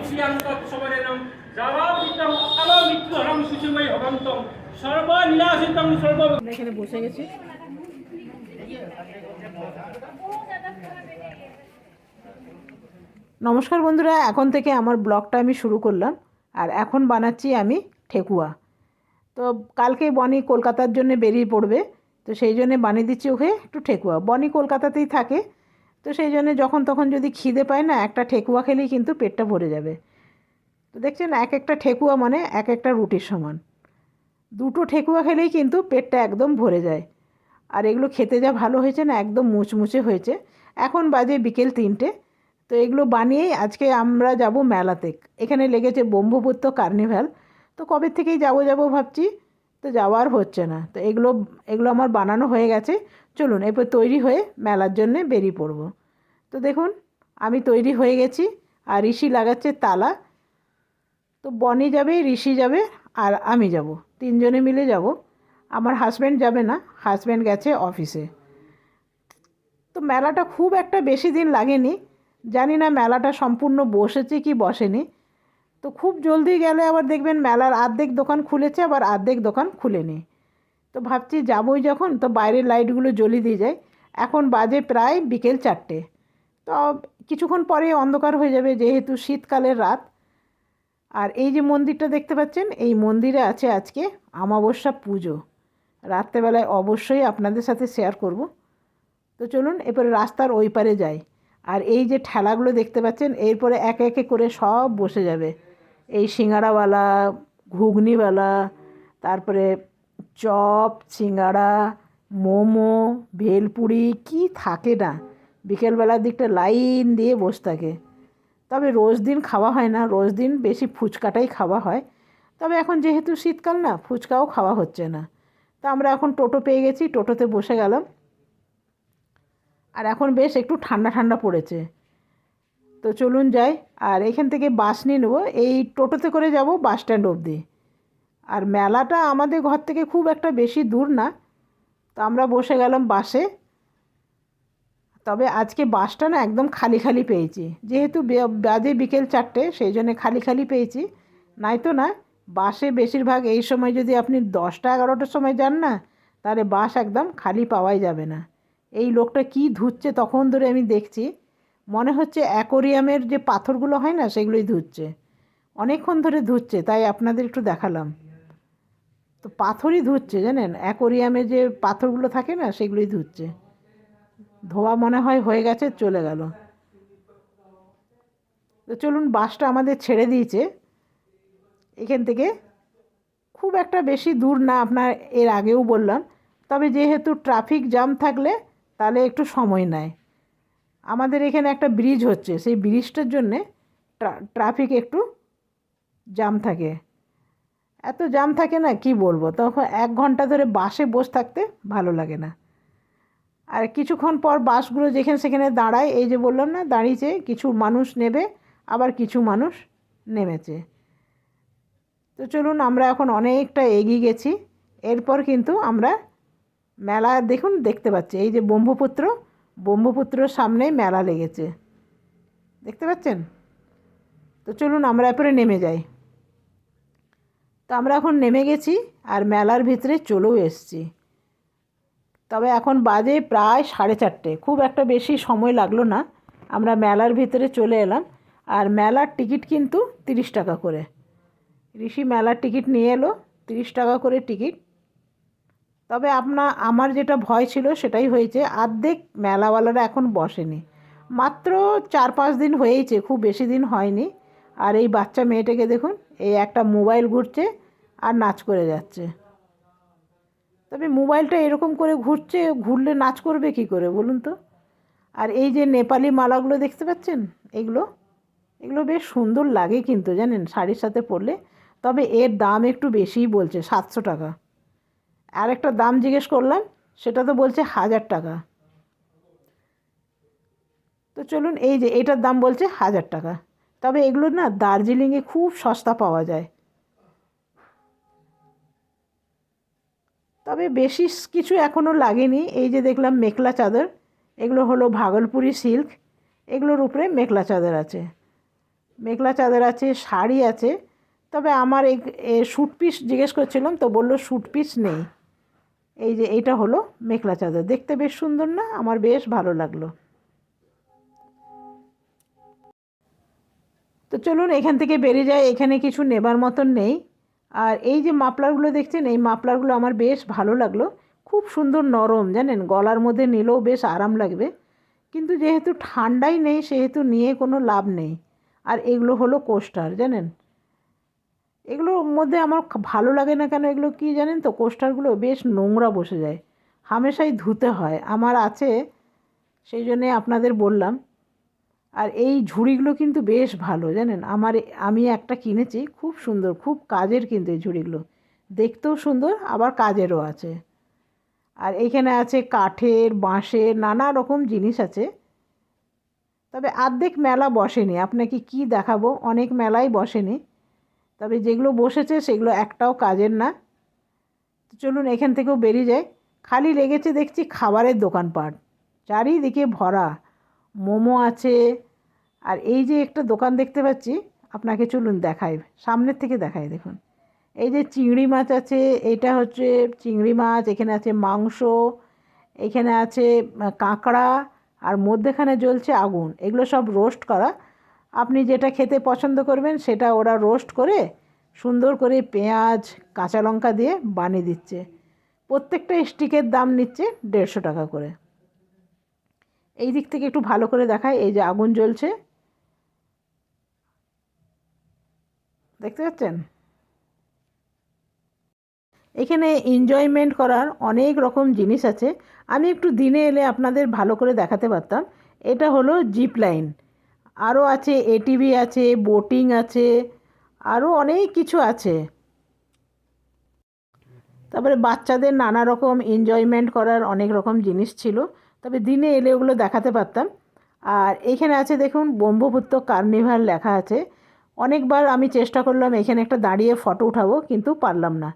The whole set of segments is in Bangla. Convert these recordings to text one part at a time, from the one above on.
শ্রিয়ান্তক সবরেণম যাবাবিতং অকালমৃত্যুহরং সুচিময়ী ভবন্তং সর্বনিনাশিতং সর্ব। এখানে বসে গেছি। নমস্কার বন্ধুরা, এখন থেকে আমার ব্লগটা আমি শুরু করলাম। আর এখন বানাচ্ছি আমি ঠেকুয়া। তো কালকে বনি কলকাতার জন্য বেরিয়ে পড়বে, তো সেই জন্য বানিয়ে দিচ্ছি ওকে একটু ঠেকুয়া। বনি কলকাতাতেই থাকে, তো সেই জন্য যখন তখন যদি খিদে পায় না, একটা ঠেকুয়া খেলেই কিন্তু পেটটা ভরে যাবে। তো দেখছেন, এক একটা ঠেকুয়া মানে এক একটা রুটির সমান। দুটো ঠেকুয়া খেলেই কিন্তু পেটটা একদম ভরে যায়। আর এগুলো খেতে যা ভালো হয়েছে না, একদম মুচমুচে হয়েছে। এখন বাজে বিকেল 3টে। তো এগুলো বানিয়েই আজকে আমরা যাব মেলাতে। এখানে লেগেছে ব্রহ্মপুত্র কার্নিভ্যাল। তো কবে থেকেই যাব ভাবছি, তো যাওয়ার হচ্ছে না। তো এগুলো এগুলো আমার বানানো হয়ে গেছে। চলুন এরপর তৈরি হয়ে মেলার জন্যে বেরিয়ে পড়ব। তো দেখুন, আমি তৈরি হয়ে গেছি আর ঋষি লাগাচ্ছে তালা। তো বনি যাবে, ঋষি যাবে আর আমি যাব, তিনজনে মিলে যাব। আমার হাজব্যান্ড যাবে না, হাজব্যান্ড গেছে অফিসে। তো মেলাটা খুব একটা বেশি দিন লাগেনি, জানি না মেলাটা সম্পূর্ণ বসেছে কি বসেনি। তো খুব জলদি গেলে আবার দেখবেন মেলার অর্ধেক দোকান খুলেছে, আবার অর্ধেক দোকান খুলেনি। তো ভাবছি যাবই যখন, তো বাইরের লাইটগুলো জ্বলিয়ে দিয়ে যায়। এখন বাজে প্রায় বিকেল 4টে। তো কিছুক্ষণ পরে অন্ধকার হয়ে যাবে, যেহেতু শীতকালের রাত। আর এই যে মন্দিরটা দেখতে পাচ্ছেন, এই মন্দিরে আছে আজকে অমাবস্যা পুজো। রাত্রেবেলায় অবশ্যই আপনাদের সাথে শেয়ার করব। তো চলুন এরপরে রাস্তার ওই পারে যাই। আর এই যে ঠেলাগুলো দেখতে পাচ্ছেন, এরপরে একে একে করে সব বসে যাবে। এই সিঙ্গাড়াওয়ালা, ঘুগনিওয়ালা, তারপরে চপ, সিঙ্গাড়া, মোমো, ভেলপুরি, কি থাকে না। বিকেলবেলার দিকটা লাইন দিয়ে বসে থাকে। তবে রোজ দিন খাওয়া হয় না, রোজ দিন বেশি ফুচকাটাই খাওয়া হয়। তবে এখন যেহেতু শীতকাল না, ফুচকাও খাওয়া হচ্ছে না। তো আমরা এখন টোটো পেয়ে গেছি, টোটোতে বসে গেলাম। আর এখন বেশ একটু ঠান্ডা ঠান্ডা পড়েছে। তো চলুন যাই। আর এখান থেকে বাস নিয়ে নেবো, এই টোটোতে করে যাব বাস স্ট্যান্ড অবধি। আর মেলাটা আমাদের ঘর থেকে খুব একটা বেশি দূর না। তো আমরা বসে গেলাম বাসে। তবে আজকে বাসটা না একদম খালি খালি পেয়েছি, যেহেতু বাজে বিকেল 4টে, সেই জন্যে খালি খালি পেয়েছি। নয়তো না, বাসে বেশিরভাগ এই সময় যদি আপনি 10টা 11টার সময় যান না, তাহলে বাস একদম খালি পাওয়াই যাবে না। এই লোকটা কি ধুচ্ছে তখন ধরে আমি দেখছি, মনে হচ্ছে অ্যাকোরিয়ামের যে পাথরগুলো হয় না, সেগুলোই ধুচ্ছে। অনেকক্ষণ ধরে ধুচ্ছে, তাই আপনাদের একটু দেখালাম। তো পাথরই ধুচ্ছে, জানেন, অ্যাকোরিয়ামে যে পাথরগুলো থাকে না, সেগুলোই ধুচ্ছে। ধোয়া মনে হয় হয়ে গেছে, চলে গেল। তো চলুন, বাসটা আমাদের ছেড়ে দিয়েছে এখান থেকে। খুব একটা বেশি দূর না, আপনার এর আগেও বললাম। তবে যেহেতু ট্রাফিক জ্যাম থাকলে তাহলে একটু সময় নেয়। আমাদের এখানে একটা ব্রিজ হচ্ছে, সেই ব্রিজটার জন্যে ট্রাফিক একটু জ্যাম থাকে। এত জ্যাম থাকে না, কি বলবো, তখন 1 ঘন্টা ধরে বাসে বসে থাকতে ভালো লাগে না। আর কিছুক্ষণ পর বাসগুলো যেখানে সেখানে দাঁড়ায়, এই যে বললাম না দাঁড়িয়েছে, কিছু মানুষ নেবে, আবার কিছু মানুষ নেমেছে। তো চলুন, আমরা এখন অনেকটা এগিয়ে গেছি। এরপর কিন্তু আমরা মেলা দেখুন দেখতে পাচ্ছি, এই যে ব্রহ্মপুত্রর সামনেই মেলা লেগেছে, দেখতে পাচ্ছেন। তো চলুন আমরা এরপরে নেমে যাই। তো আমরা এখন নেমে গেছি আর মেলার ভিতরে চলেও এসেছি। তবে এখন বাজে প্রায় 4:30, খুব একটা বেশি সময় লাগলো না, আমরা মেলার ভিতরে চলে এলাম। আর মেলার টিকিট কিন্তু 30 টাকা করে। ঋষি মেলার টিকিট নিয়ে এলো, 30 টাকা করে টিকিট। তবে আমার যেটা ভয় ছিল সেটাই হয়েছে, অর্ধেক মেলাওয়ালারা এখন বসেনি। মাত্র 4-5 দিন হয়েইছে, খুব বেশি দিন হয়নি। আর এই বাচ্চা মেয়েটাকে দেখুন, এই একটা মোবাইল ঘুরছে আর নাচ করে যাচ্ছে। তবে মোবাইলটা এরকম করে ঘুরছে, ঘুরলে নাচ করবে কি করে বলুন তো। আর এই যে নেপালি মালাগুলো দেখতে পাচ্ছেন, এগুলো এগুলো বেশ সুন্দর লাগে কিন্তু, জানেন, শাড়ির সাথে পরলে। তবে এর দাম একটু বেশিই বলছে, 700 টাকা। আর একটা দাম জিজ্ঞেস করলাম, সেটা তো বলছে 1000 টাকা। তো চলুন, এই যে এটার দাম বলছে 1000 টাকা। তবে এগুলো না দার্জিলিংয়ে খুব সস্তা পাওয়া যায়। তবে বেশি কিছু এখনও লাগেনি। এই যে দেখলাম মেখলা চাদর, এগুলো হলো ভাগলপুরি সিল্ক, এগুলোর উপরে মেখলা চাদর আছে। মেখলা চাদর আছে, শাড়ি আছে। তবে আমার এই স্যুট পিস জিজ্ঞেস করছিলাম, তো বললো স্যুট পিস নেই। এই যে এইটা হলো মেখলা চাদর, দেখতে বেশ সুন্দর না? আমার বেশ ভালো লাগলো। তো চলুন এখান থেকে বেরিয়ে যায়, এখানে কিছু নেবার মতন নেই। আর এই যে মাফলারগুলো দেখছেন, এই মাফলারগুলো আমার বেশ ভালো লাগলো, খুব সুন্দর নরম, জানেন, গলার মধ্যে নিলেও বেশ আরাম লাগবে। কিন্তু যেহেতু ঠান্ডাই নেই সেহেতু নিয়ে কোনো লাভ নেই। আর এগুলো হলো কোস্টার, জানেন, এগুলোর মধ্যে আমার ভালো লাগে না কেন, এগুলো কি জানেন তো, কোস্টারগুলো বেশ নোংরা বসে যায়, হামেশাই ধুতে হয়, আমার আছে, সেই জন্যে আপনাদের বললাম। আর এই ঝুড়িগুলো কিন্তু বেশ ভালো, জানেন, আমি একটা কিনেছি, খুব সুন্দর, খুব কাজের কিন্তু এই ঝুড়িগুলো, দেখতেও সুন্দর আবার কাজেরও আছে। আর এইখানে আছে কাঠের, বাঁশের, নানা রকম জিনিস আছে। তবে অর্ধেক মেলা বসেনি, আপনাকে কি দেখাবো, অনেক মেলাই বসেনি, তবে যেগুলো বসেছে সেগুলো একটাও কাজের না। তো চলুন এখান থেকেও বেরিয়ে যায়। খালি লেগেছে দেখছি খাবারের দোকানপাট, চারিদিকে ভরা, মোমো আছে। আর এই যে একটা দোকান দেখতে পাচ্ছি, আপনাকে চলুন দেখাই, সামনের থেকে দেখাই, দেখুন, এই যে চিংড়ি মাছ আছে, এটা হচ্ছে চিংড়ি মাছ, এখানে আছে মাংস, এখানে আছে কাঁকড়া, আর মধ্যেখানে জ্বলছে আগুন, এগুলো সব রোস্ট করা। আপনি যেটা খেতে পছন্দ করবেন সেটা ওরা রোস্ট করে সুন্দর করে পেঁয়াজ, কাঁচা লঙ্কা দিয়ে বানিয়ে দিচ্ছে। প্রত্যেকটা স্টিকের দাম নিচ্ছে 150 টাকা করে। এই দিক থেকে একটু ভালো করে দেখায়, এই যে আগুন জ্বলছে, দেখতে পাচ্ছেন। এখানে এনজয়মেন্ট করার অনেক রকম জিনিস আছে, আমি একটু দিনে এলে আপনাদের ভালো করে দেখাতে পারতাম। এটা হলো জিপ লাইন, আরও আছে এটিভি আছে, বোটিং আছে, আরও অনেক কিছু আছে। তারপরে বাচ্চাদের নানা রকম এনজয়মেন্ট করার অনেক রকম জিনিস ছিল, তবে দিনে এলে ওগুলো দেখাতে পারতাম। আর এইখানে আছে দেখুন ব্রহ্মপুত্র কার্নিভাল লেখা আছে। অনেকবার আমি চেষ্টা করলাম এখানে একটা দাঁড়িয়ে ফটো উঠাবো, কিন্তু পারলাম না,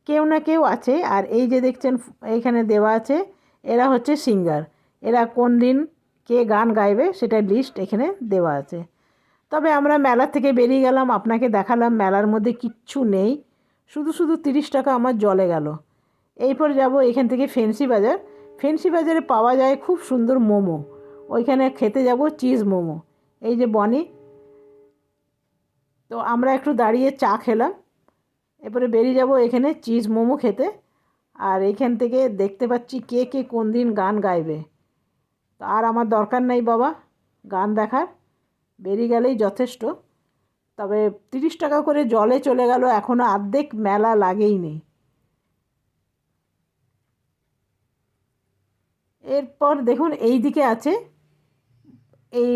কেউ না কেউ আছে। আর এই যে দেখছেন এইখানে দেওয়া আছে, এরা হচ্ছে সিঙ্গার, এরা কোন দিন কে গান গাইবে সেটা লিস্ট এখানে দেওয়া আছে। তবে আমরা মেলা থেকে বেরিয়ে গেলাম, আপনাকে দেখালাম মেলার মধ্যে কিচ্ছু নেই, শুধু শুধু 30 টাকা আমার জলে গেল। এরপর যাব এখান থেকে ফেন্সি বাজার, ফেন্সি বাজারে পাওয়া যায় খুব সুন্দর মোমো, ওইখানে খেতে যাব চিজ মোমো। এই যে বনি, তো আমরা একটু দাঁড়িয়ে চা খেলাম, এরপরে বেরিয়ে যাব এখানে চিজ মোমো খেতে। আর এইখান থেকে দেখতে পাচ্ছি কে কে কোন দিন গান গাইবে, তো আর আমার দরকার নাই বাবা গান দেখার, বেরিয়ে গেলেই যথেষ্ট। তবে 30 টাকা করে জলে চলে গেল, এখনও অর্ধেক মেলা লাগেই নেই। এরপর দেখুন এই দিকে আছে এই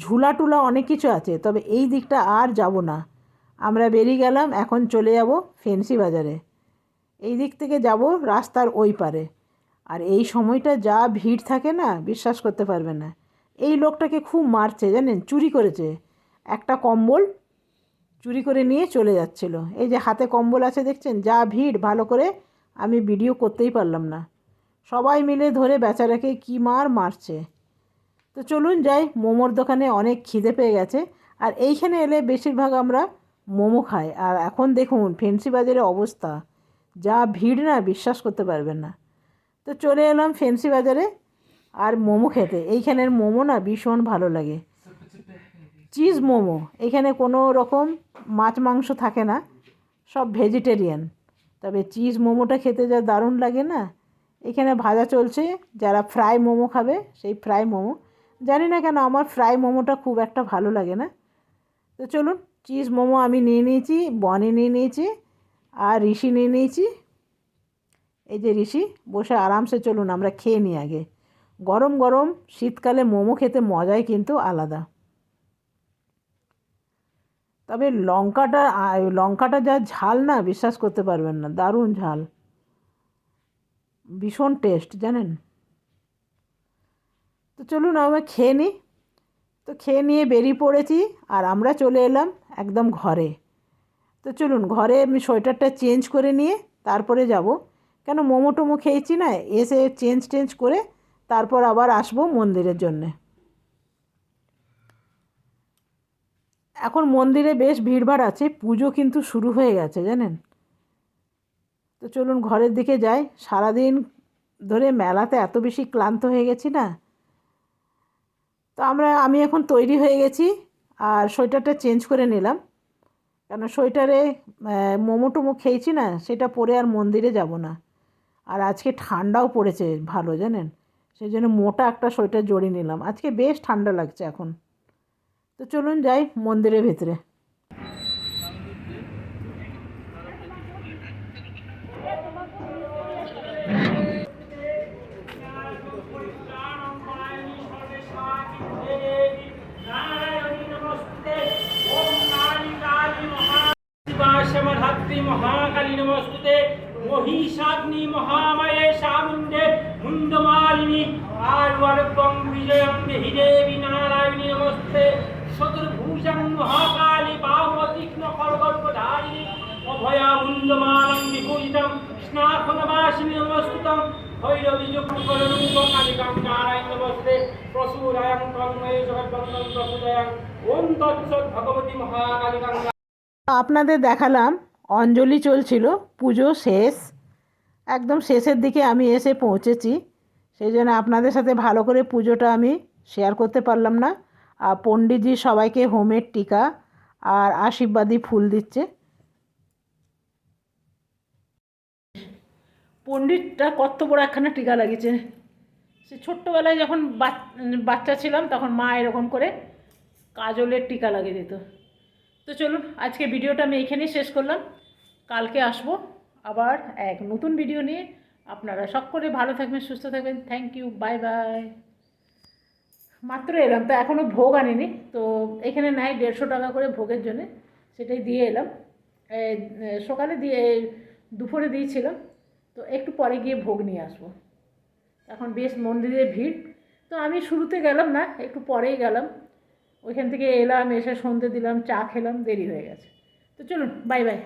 ঝুলা টুলা অনেক কিছু আছে, তবে এই দিকটা আর যাব না, আমরা বেরিয়ে গেলাম, এখন চলে যাব ফেন্সি বাজারে। এই দিক থেকে যাব রাস্তার ওই পারে। আর এই সময়টা যা ভিড় থাকে না, বিশ্বাস করতে পারবেন না। এই লোকটাকে খুব মারছে, জানেন, চুরি করেছে একটা কম্বল, চুরি করে নিয়ে চলে যাচ্ছিল। এই যে হাতে কম্বল আছে দেখছেন, যা ভিড়, ভালো করে আমি ভিডিও করতেই পারলাম না, সবাই মিলে ধরে বেচারাকে কী মারছে। তো চলুন যাই, মোমোর দোকানে অনেক খিদে পেয়ে গেছে। আর এইখানে এলে বেশিরভাগ আমরা মোমো খাই। আর এখন দেখুন ফেন্সি বাজারের অবস্থা, যা ভিড় না, বিশ্বাস করতে পারবেন না। তো চলে এলাম ফেন্সি বাজারে আর মোমো খেতে। এইখানের মোমো না ভীষণ ভালো লাগে, চিজ মোমো, এখানে কোনো রকম মাছ মাংস থাকে না, সব ভেজিটেরিয়ান। তবে চিজ মোমোটা খেতে যা দারুণ লাগে না। এখানে ভাজা চলছে, যারা ফ্রাই মোমো খাবে সেই ফ্রাই মোমো, জানি না কেন আমার ফ্রাই মোমোটা খুব একটা ভালো লাগে না। তো চলুন, চিজ মোমো আমি নিয়ে নিয়েছি, বনি নিয়ে নিয়েছি, আর ঋষি নিয়ে নিয়েছি। এই যে ঋষি বসে আরামসে, চলুন আমরা খেয়ে নিই আগে। গরম গরম শীতকালে মোমো খেতে মজাই কিন্তু আলাদা। তবে লঙ্কাটা যা ঝাল না, বিশ্বাস করতে পারবেন না, দারুণ ঝাল, ভীষণ টেস্ট, জানেন। তো চলুন আমরা খেয়ে নিই। তো খেয়ে নিয়ে বেরিয়ে পড়েছি, আর আমরা চলে এলাম একদম ঘরে। তো চলুন ঘরে আমি সোয়েটারটা চেঞ্জ করে নিয়ে তারপরে যাব, কেন মোমো টোমো খেয়েছি না, এসে চেঞ্জ করে তারপর আবার আসবো মন্দিরের জন্যে। এখন মন্দিরে বেশ ভিড়ভাড় আছে, পুজো কিন্তু শুরু হয়ে গেছে জানেন। তো চলুন ঘরের দিকে যাই, সারাদিন ধরে মেলাতে এত বেশি ক্লান্ত হয়ে গেছি না। তো আমি এখন তৈরি হয়ে গেছি, আর সোয়েটারটা চেঞ্জ করে নিলাম, কেন সোয়েটারে মোমো টোমো খেয়েছি না, সেটা পরে আর মন্দিরে যাব না। আর আজকে ঠান্ডাও পড়েছে ভালো জানেন, সেই জন্য মোটা একটা সোয়েটার জড়িয়ে নিলাম, আজকে বেশ ঠান্ডা লাগছে এখন। তো চলুন যাই মন্দিরের ভেতরে। शिवाशमधात्री महाकाली नमस्ते महिषाग्नि महामये शामुंडे मुंडमालिनी आर्वर्गं विजयं देहि देवी नारायणी नमस्ते चतुर्भुजं महाकाली बाहुतीक्ष्ण खड्गोपधारिणी अभया मुंडमालं विभूषितं स्नाखनवासिनी नमस्कृतं भैरवीजुक्तरूपं कालिकां नारायणी नमस्ते प्रसूरायं तन्मये जगद्वन्दं प्रसूदयं ओम तत्सत् भगवती महाकालिकां। আপনাদের দেখালাম অঞ্জলি চলছিল, পুজো শেষ, একদম শেষের দিকে আমি এসে পৌঁছেছি, সেই জন্য আপনাদের সাথে ভালো করে পুজোটা আমি শেয়ার করতে পারলাম না। আর পণ্ডিতজি সবাইকে হোমের টিকা আর আশীর্বাদী ফুল দিচ্ছে। পণ্ডিতটা কত বড় একখানা টিকা লাগিয়েছে, সে ছোট্টবেলায় যখন বাচ্চা ছিলাম তখন মা এরকম করে কাজলের টিকা লাগিয়ে দিত। তো চলুন আজকে ভিডিওটা আমি এইখানেই শেষ করলাম, কালকে আসবো আবার এক নতুন ভিডিও নিয়ে। আপনারা সকলে ভালো থাকবেন, সুস্থ থাকবেন। Thank you, bye bye. মাত্র এলাম তো, এখনও ভোগ আনিনি, তো এখানে নাই 150 টাকা করে ভোগের জন্যে, সেটাই দিয়ে এলাম। সকালে দিয়ে দুপুরে দিয়েছিলাম, তো একটু পরে গিয়ে ভোগ নিয়ে আসবো। এখন বেশ মন্দিরে ভিড়, তো আমি শুরুতে গেলাম না, একটু পরেই গেলাম। ওইখান থেকে এলাম, এসে সন্ধে দিলাম, চা খেলাম, দেরি হয়ে গেছে। তো চলুন, বাই বাই।